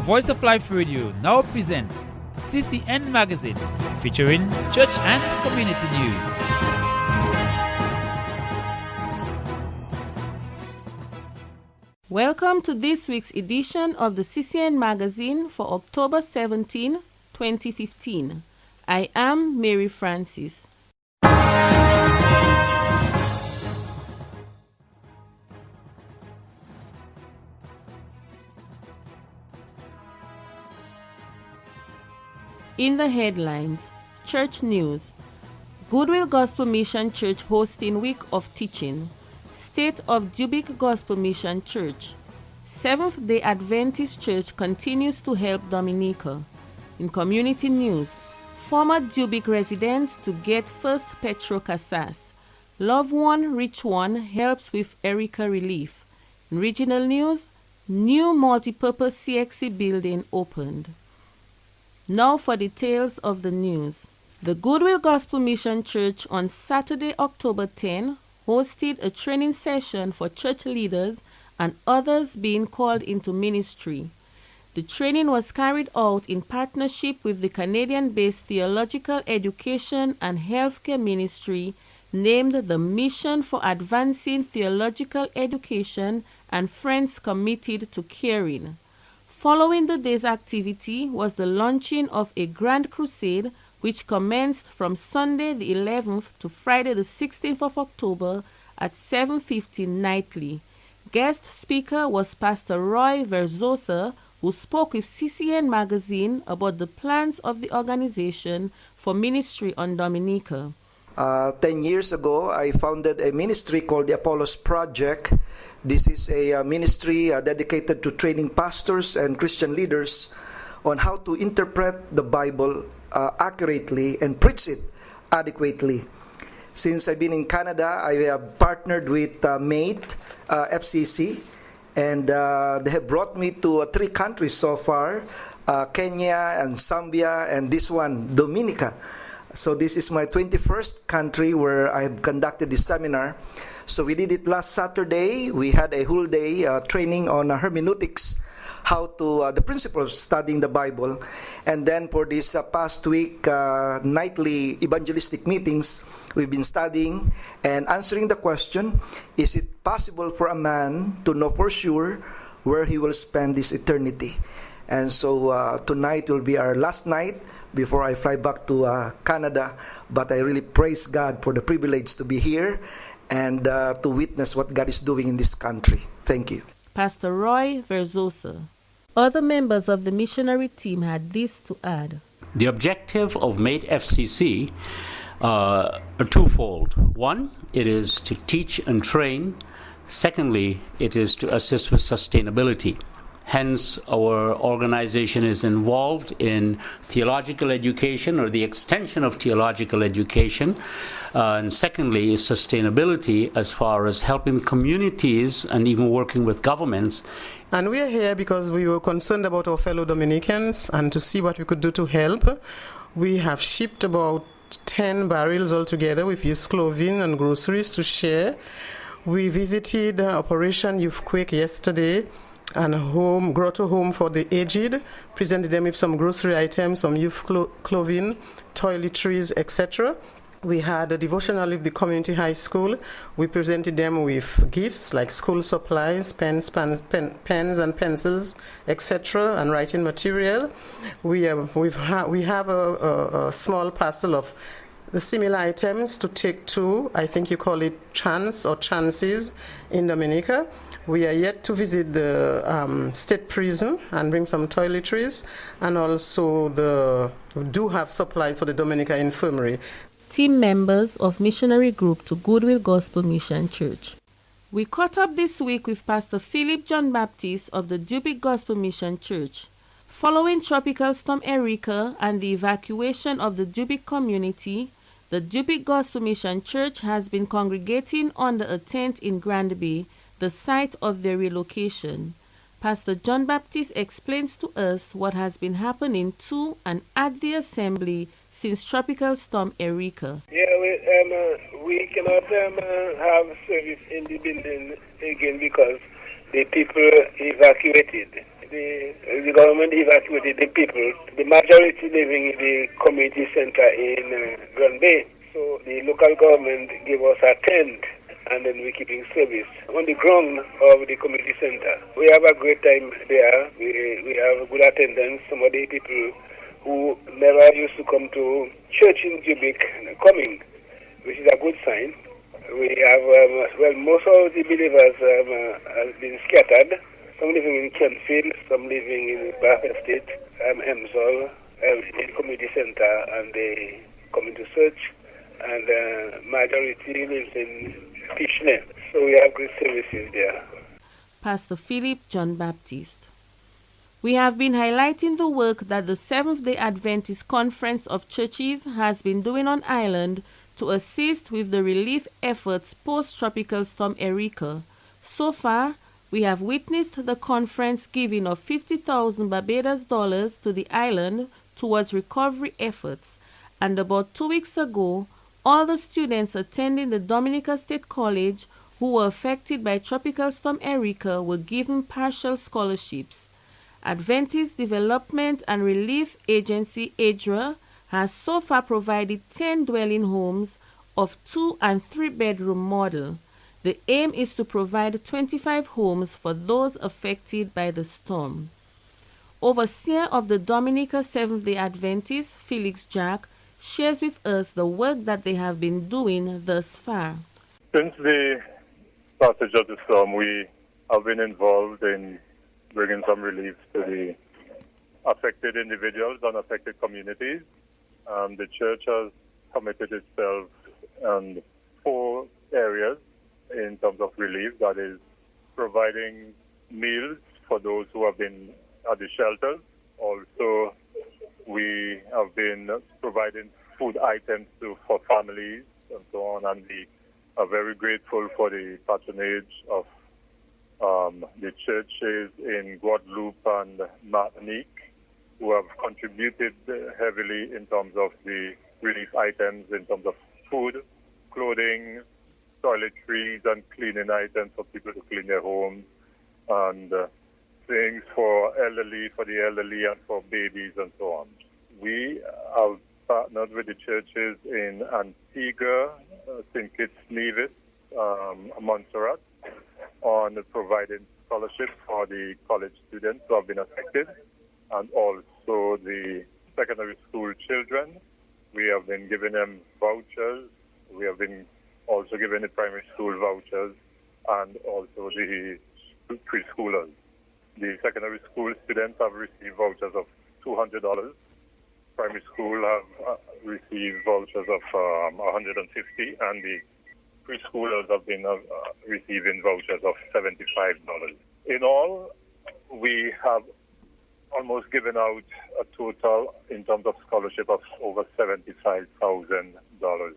The Voice of Life Radio now presents CCN Magazine, featuring church and community news. Welcome to this week's edition of the CCN Magazine for October 17, 2015. I am Mary Francis. In the headlines, church news. Goodwill Gospel Mission Church hosting Week of Teaching. State of Dubic Gospel Mission Church. Seventh-day Adventist Church continues to help Dominica. In community news, former Dubic residents to get first Petro Casas. Love One, Rich One helps with Erica relief. In regional news, new multipurpose CXC building opened. Now for details of the news. The Goodwill Gospel Mission Church on Saturday, October 10, hosted a training session for church leaders and others being called into ministry. The training was carried out in partnership with the Canadian-based Theological Education and Healthcare Ministry named the Mission for Advancing Theological Education and Friends Committed to Caring. Following the day's activity was the launching of a Grand Crusade which commenced from Sunday the 11th to Friday the 16th of October at 7:15 nightly. Guest speaker was Pastor Roy Verzosa, who spoke with CCN Magazine about the plans of the organization for ministry on Dominica. 10 years ago, I founded a ministry called the Apollos Project. This is a ministry dedicated to training pastors and Christian leaders on how to interpret the Bible accurately and preach it adequately. Since I've been in Canada, I have partnered with MATE, FCC, and they have brought me to 3 countries so far, Kenya and Zambia, and this one, Dominica. So this is my 21st country where I've conducted this seminar. So we did it last Saturday. We had a whole day training on hermeneutics, how to the principles of studying the Bible. And then for this past week, nightly evangelistic meetings, we've been studying and answering the question, is it possible for a man to know for sure where he will spend his eternity? And so tonight will be our last night before I fly back to Canada. But I really praise God for the privilege to be here and to witness what God is doing in this country. Thank you. Pastor Roy Verzosa. Other members of the missionary team had this to add. The objective of MATE FCC are twofold. One, it is to teach and train. Secondly, it is to assist with sustainability. Hence, our organization is involved in theological education or the extension of theological education. And secondly, is sustainability as far as helping communities and even working with governments. And we are here because we were concerned about our fellow Dominicans and to see what we could do to help. We have shipped about 10 barrels altogether with used clothing and groceries to share. We visited Operation Youthquake yesterday and Grotto Home for the Aged, presented them with some grocery items, some youth clothing, toiletries, etc. We had a devotional with the community high school. We presented them with gifts like school supplies, pens and pencils, etc., and writing material. We have a small parcel of the similar items to take to, I think you call it chance or chances in Dominica. We are yet to visit the state prison and bring some toiletries, and also we do have supplies for the Dominica Infirmary. Team members of missionary group to Goodwill Gospel Mission Church. We caught up this week with Pastor Philip John Baptist of the Dubic Gospel Mission Church. Following Tropical Storm Erica and the evacuation of the Dubic community, the Dubic Gospel Mission Church has been congregating under a tent in Grand Bay, the site of their relocation. Pastor John Baptist explains to us what has been happening to and at the assembly since Tropical Storm Erica. Yeah, we cannot have service in the building again because the people evacuated. the government evacuated the people, the majority living in the community center in Grand Bay. So the local government gave us a tent, and then we're keeping service on the ground of the community center. We have a great time there. We have good attendance. Some of the people who never used to come to church in Jubic coming, which is a good sign. We have, most of the believers have been scattered. Some living in Kentfield, some living in Bath Estate, Emsall, in the community center, and they come into church. And majority lives in Fishney. So we have great services there. Pastor Philip John Baptist. We have been highlighting the work that the Seventh-day Adventist Conference of Churches has been doing on island to assist with the relief efforts post-Tropical Storm Erika. So far, we have witnessed the conference giving of 50,000 Barbados dollars to the island towards recovery efforts, and about 2 weeks ago, all the students attending the Dominica State College who were affected by Tropical Storm Erika were given partial scholarships. Adventist Development and Relief Agency ADRA has so far provided 10 dwelling homes of 2 and 3 bedroom model. The aim is to provide 25 homes for those affected by the storm. Overseer of the Dominica Seventh-day Adventist, Felix Jack, shares with us the work that they have been doing thus far. Since the passage of the storm, we have been involved in bringing some relief to the affected individuals and affected communities. The church has committed itself in 4 areas in terms of relief. That is providing meals for those who have been at the shelters. Also, we have been providing food items for families and so on, and we are very grateful for the patronage of the churches in Guadeloupe and Martinique, who have contributed heavily in terms of the relief items, in terms of food, clothing, toiletries, and cleaning items for people to clean their homes, and things for the elderly and for babies and so on. We have partnered with the churches in Antigua, St. Kitts Nevis, Montserrat, on providing scholarships for the college students who have been affected, and also the secondary school children. We have been giving them vouchers. We have been also giving the primary school vouchers, and also the preschoolers. The secondary school students have received vouchers of $200. Primary school have received vouchers of $150, and the preschoolers have been receiving vouchers of $75. In all, we have almost given out a total in terms of scholarship of over $75,000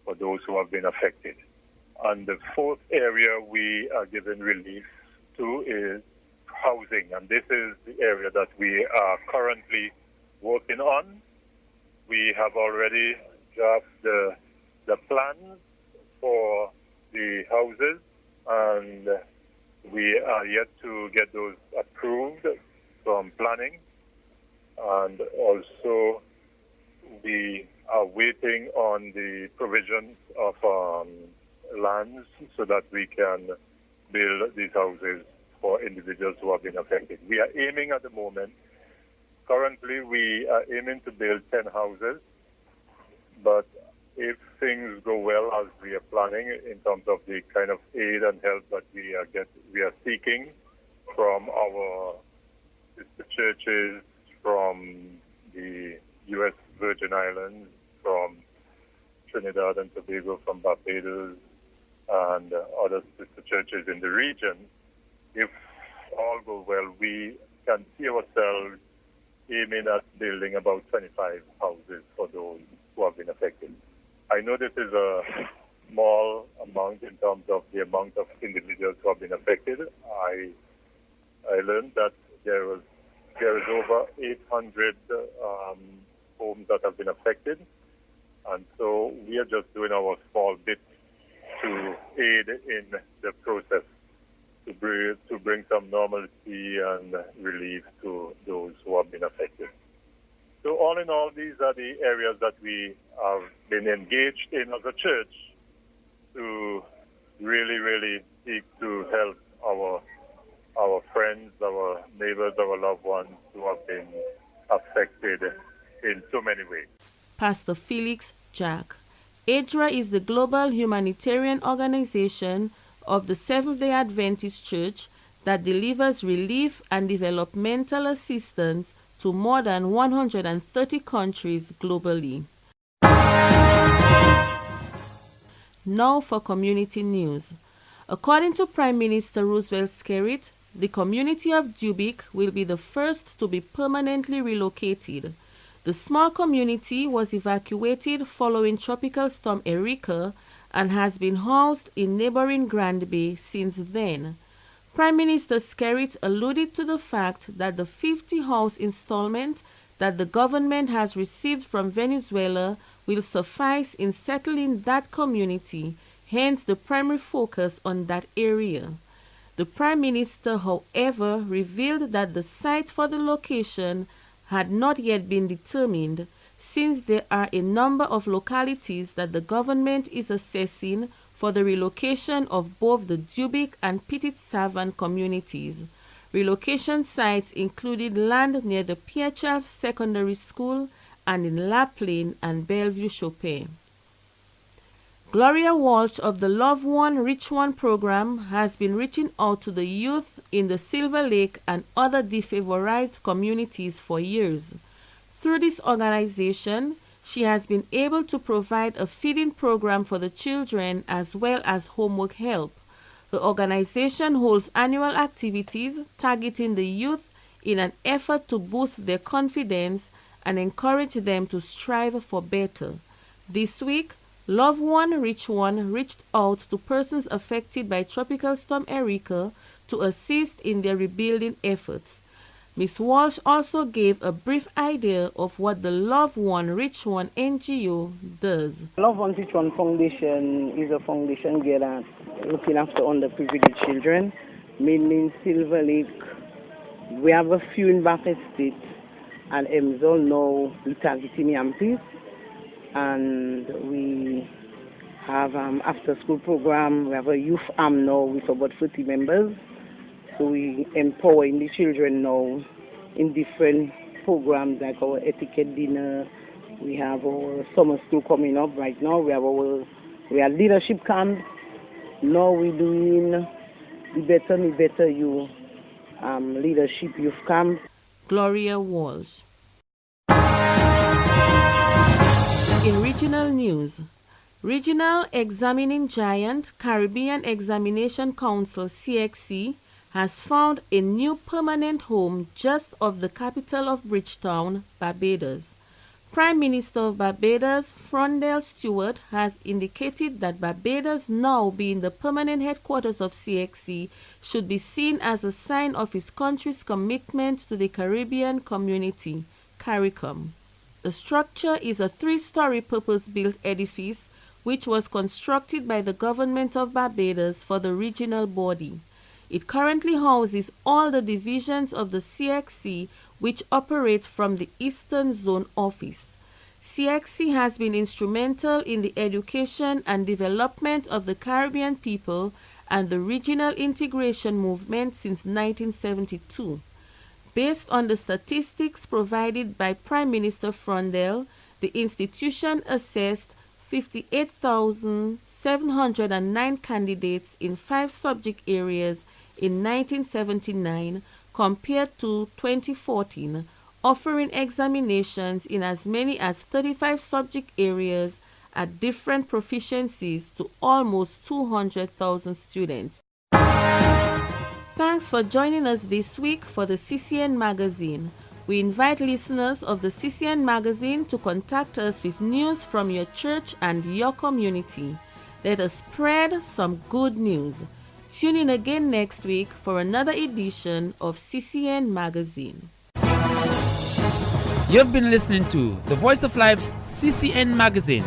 for those who have been affected. And the 4th area we are giving relief to is housing, and this is the area that we are currently working on. We have already drafted the plans for the houses, and we are yet to get those approved from planning. And also, we are waiting on the provisions of lands so that we can build these houses for individuals who have been affected. We are aiming at the moment. Currently, we are aiming to build 10 houses, but if things go well as we are planning in terms of the kind of aid and help that we are seeking from our sister churches, from the U.S. Virgin Islands, from Trinidad and Tobago, from Barbados, and other sister churches in the region, if all go well, we can see ourselves aiming at building about 25 houses for those who have been affected. I know this is a small amount in terms of the amount of individuals who have been affected. I learned that there is over 800 homes that have been affected, and so we are just doing our small bit to aid in the process. to bring some normalcy and relief to those who have been affected. So all in all, these are the areas that we have been engaged in as a church to really seek to help our friends, our neighbors, our loved ones who have been affected in so many ways. Pastor Felix Jack. ADRA is the global humanitarian organization of the Seventh-day Adventist Church that delivers relief and developmental assistance to more than 130 countries globally. Now for community news. According to Prime Minister Roosevelt Skerrit, the community of Dubic will be the first to be permanently relocated. The small community was evacuated following Tropical Storm Erika and has been housed in neighboring Grand Bay since then. Prime Minister Skerrit alluded to the fact that the 50-house installment that the government has received from Venezuela will suffice in settling that community, hence the primary focus on that area. The Prime Minister, however, revealed that the site for the location had not yet been determined, since there are a number of localities that the government is assessing for the relocation of both the Dubic and Petit Savan communities. Relocation sites included land near the Pierre Charles Secondary School and in La Plaine and Bellevue Chopin. Gloria Walsh of the Love One, Reach One program has been reaching out to the youth in the Silver Lake and other defavorized communities for years. Through this organization, she has been able to provide a feeding program for the children as well as homework help. The organization holds annual activities targeting the youth in an effort to boost their confidence and encourage them to strive for better. This week, Love One, Reach One reached out to persons affected by Tropical Storm Erika to assist in their rebuilding efforts. Ms. Walsh also gave a brief idea of what the Love One, Reach One NGO does. Love One, Reach One Foundation is a foundation geared at looking after underprivileged children, mainly in Silver Lake. We have a few in Back Estate and Emsall now, we targeting Yampis. And we have after-school program. We have a youth arm now with about 30 members. So we empowering the children now in different programs like our etiquette dinner. We have our summer school coming up right now. We have leadership camp. Now we're doing the Better Me Better You leadership youth camp. Gloria Walsh. In regional news, regional examining giant Caribbean Examination Council CXC has found a new permanent home just off the capital of Bridgetown, Barbados. Prime Minister of Barbados, Frondell Stewart, has indicated that Barbados now being the permanent headquarters of CXC should be seen as a sign of his country's commitment to the Caribbean community, CARICOM. The structure is a 3-story purpose-built edifice which was constructed by the government of Barbados for the regional body. It currently houses all the divisions of the CXC which operate from the Eastern Zone Office. CXC has been instrumental in the education and development of the Caribbean people and the regional integration movement since 1972. Based on the statistics provided by Prime Minister Frondell, the institution assessed 58,709 candidates in 5 subject areas in 1979 compared to 2014, offering examinations in as many as 35 subject areas at different proficiencies to almost 200,000 students. Thanks for joining us this week for the CCN Magazine. We invite listeners of the CCN Magazine to contact us with news from your church and your community. Let us spread some good news. Tune in again next week for another edition of CCN Magazine. You've been listening to The Voice of Life's CCN Magazine.